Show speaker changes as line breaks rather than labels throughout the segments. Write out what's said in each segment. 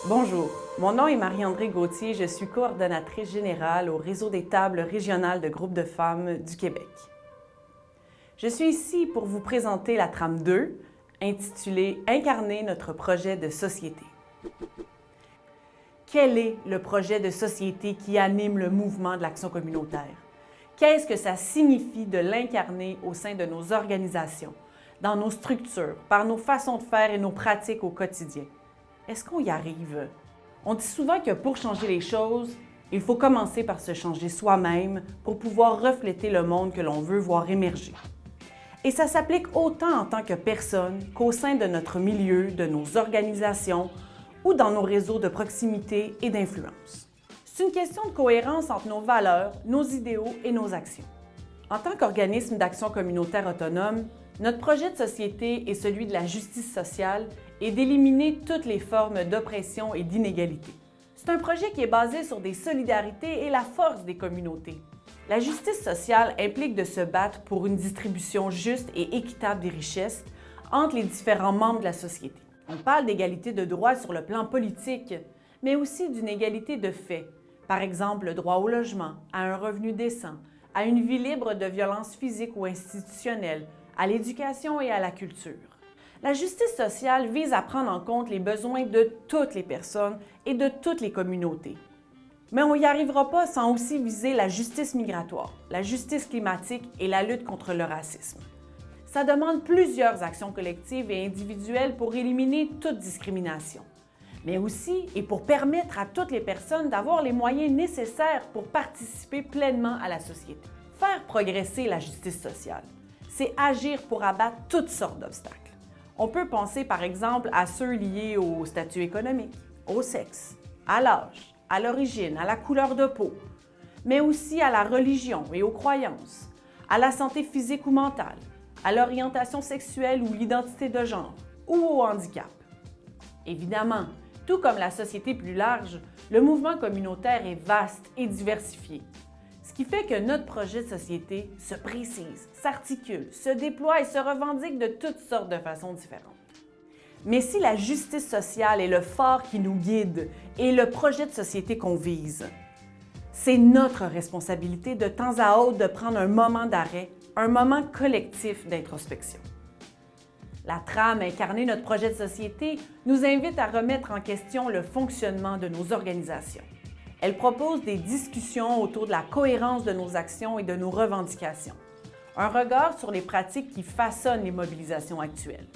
Bonjour, mon nom est Marie-Andrée Gauthier, je suis coordonnatrice générale au Réseau des tables régionales de groupes de femmes du Québec. Je suis ici pour vous présenter la trame 2, intitulée « Incarner notre projet de société ». Quel est le projet de société qui anime le mouvement de l'action communautaire? Qu'est-ce que ça signifie de l'incarner au sein de nos organisations, dans nos structures, par nos façons de faire et nos pratiques au quotidien? Est-ce qu'on y arrive? On dit souvent que pour changer les choses, il faut commencer par se changer soi-même pour pouvoir refléter le monde que l'on veut voir émerger. Et ça s'applique autant en tant que personne qu'au sein de notre milieu, de nos organisations ou dans nos réseaux de proximité et d'influence. C'est une question de cohérence entre nos valeurs, nos idéaux et nos actions. En tant qu'organisme d'action communautaire autonome, notre projet de société est celui de la justice sociale et d'éliminer toutes les formes d'oppression et d'inégalité. C'est un projet qui est basé sur des solidarités et la force des communautés. La justice sociale implique de se battre pour une distribution juste et équitable des richesses entre les différents membres de la société. On parle d'égalité de droits sur le plan politique, mais aussi d'une égalité de fait. Par exemple, le droit au logement, à un revenu décent, à une vie libre de violences physiques ou institutionnelles, à l'éducation et à la culture. La justice sociale vise à prendre en compte les besoins de toutes les personnes et de toutes les communautés. Mais on n'y arrivera pas sans aussi viser la justice migratoire, la justice climatique et la lutte contre le racisme. Ça demande plusieurs actions collectives et individuelles pour éliminer toute discrimination, mais aussi et pour permettre à toutes les personnes d'avoir les moyens nécessaires pour participer pleinement à la société. Faire progresser la justice sociale, c'est agir pour abattre toutes sortes d'obstacles. On peut penser par exemple à ceux liés au statut économique, au sexe, à l'âge, à l'origine, à la couleur de peau, mais aussi à la religion et aux croyances, à la santé physique ou mentale, à l'orientation sexuelle ou l'identité de genre, ou au handicap. Évidemment, tout comme la société plus large, le mouvement communautaire est vaste et diversifié. Ce qui fait que notre projet de société se précise, s'articule, se déploie et se revendique de toutes sortes de façons différentes. Mais si la justice sociale est le phare qui nous guide et le projet de société qu'on vise, c'est notre responsabilité de temps à autre de prendre un moment d'arrêt, un moment collectif d'introspection. La trame Incarner notre projet de société nous invite à remettre en question le fonctionnement de nos organisations. Elle propose des discussions autour de la cohérence de nos actions et de nos revendications. Un regard sur les pratiques qui façonnent les mobilisations actuelles.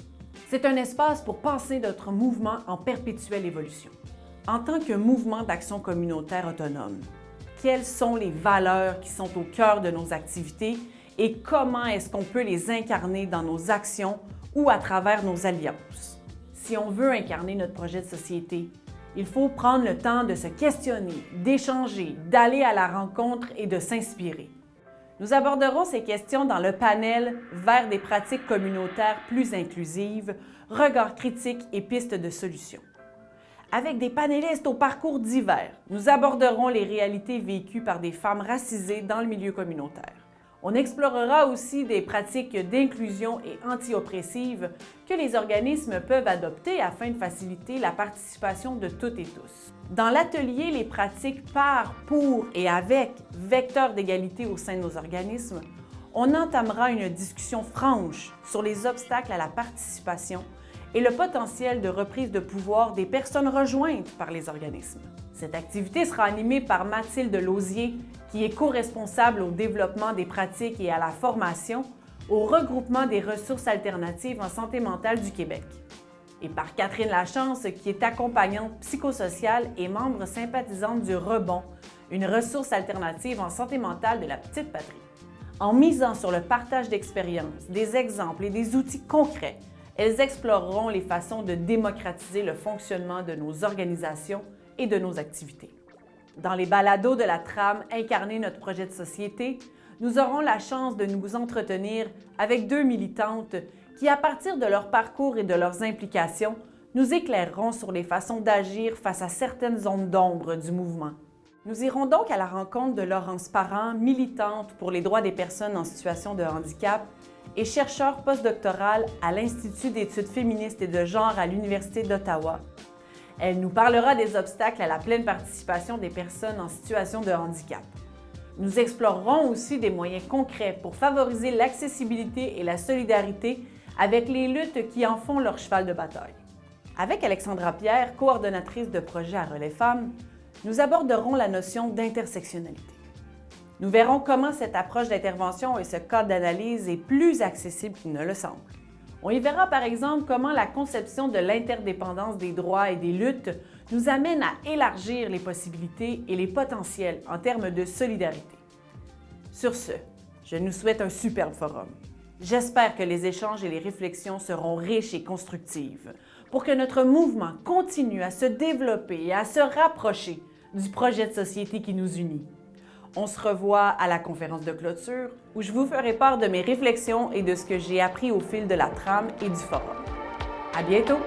C'est un espace pour penser notre mouvement en perpétuelle évolution. En tant que mouvement d'action communautaire autonome, quelles sont les valeurs qui sont au cœur de nos activités et comment est-ce qu'on peut les incarner dans nos actions ou à travers nos alliances? Si on veut incarner notre projet de société, il faut prendre le temps de se questionner, d'échanger, d'aller à la rencontre et de s'inspirer. Nous aborderons ces questions dans le panel « Vers des pratiques communautaires plus inclusives, regards critiques et pistes de solutions ». Avec des panélistes au parcours divers, nous aborderons les réalités vécues par des femmes racisées dans le milieu communautaire. On explorera aussi des pratiques d'inclusion et anti-oppressives que les organismes peuvent adopter afin de faciliter la participation de toutes et tous. Dans l'atelier « Les pratiques par, pour et avec vecteurs d'égalité au sein de nos organismes », on entamera une discussion franche sur les obstacles à la participation et le potentiel de reprise de pouvoir des personnes rejointes par les organismes. Cette activité sera animée par Mathilde Lausier, qui est co-responsable au développement des pratiques et à la formation au regroupement des ressources alternatives en santé mentale du Québec, et par Catherine Lachance, qui est accompagnante psychosociale et membre sympathisante du Rebond, une ressource alternative en santé mentale de la Petite Patrie. En misant sur le partage d'expériences, des exemples et des outils concrets, elles exploreront les façons de démocratiser le fonctionnement de nos organisations et de nos activités. Dans les balados de la trame Incarner notre projet de société, nous aurons la chance de nous entretenir avec deux militantes qui, à partir de leur parcours et de leurs implications, nous éclaireront sur les façons d'agir face à certaines zones d'ombre du mouvement. Nous irons donc à la rencontre de Laurence Parent, militante pour les droits des personnes en situation de handicap et chercheure postdoctorale à l'Institut d'études féministes et de genre à l'Université d'Ottawa. Elle nous parlera des obstacles à la pleine participation des personnes en situation de handicap. Nous explorerons aussi des moyens concrets pour favoriser l'accessibilité et la solidarité avec les luttes qui en font leur cheval de bataille. Avec Alexandra Pierre, coordonnatrice de projet à Relais Femmes, nous aborderons la notion d'intersectionnalité. Nous verrons comment cette approche d'intervention et ce cadre d'analyse est plus accessible qu'il ne le semble. On y verra par exemple comment la conception de l'interdépendance des droits et des luttes nous amène à élargir les possibilités et les potentiels en termes de solidarité. Sur ce, je nous souhaite un superbe forum. J'espère que les échanges et les réflexions seront riches et constructives pour que notre mouvement continue à se développer et à se rapprocher du projet de société qui nous unit. On se revoit à la conférence de clôture où je vous ferai part de mes réflexions et de ce que j'ai appris au fil de la trame et du forum. À bientôt!